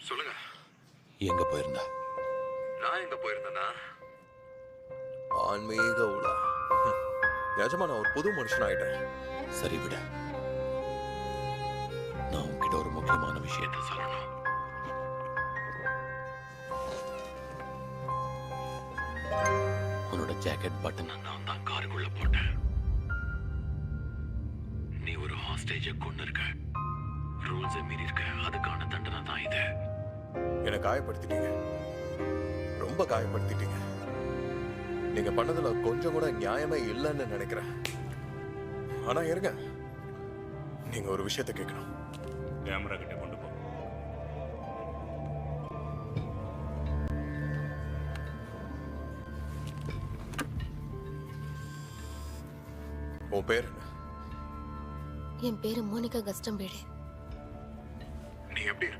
சொல்லுங்க. எங்க போயிருந்த? நான் எங்க போயிருந்தேன்னா ஆன்மீக உலா. நிஜமா நான் ஒரு புது மனுஷன் ஆயிட்டேன். சரி விட, நான் உன்கிட்ட ஒரு முக்கியமான விஷயத்த சொல்லணும். உன்னோட ஜாக்கெட் பட்டனை நான் தான் காருக்குள்ள போட்டேன். நீ ஒரு ஹாஸ்டேஜை கொண்டு இருக்க, ரூல்ஸை மீறி இருக்க. அதுக்கான தண்டனை தான் இது. என்னை காயப்படுத்திட்டீங்க, ரொம்ப காயப்படுத்திட்டீங்க. நீங்க பண்ணதுல கொஞ்சம் கூட நியாயமே இல்லைன்னு நினைக்கிறேன். ஆனா இருங்க, நீங்க ஒரு விஷயத்தை கேட்கணும். கேமரா கிட்ட கொண்டு போ. உன் பேர் என்ன? என் பேரு மோனிகா கஸ்டம்பேடு. நீ எப்படி இருக்க?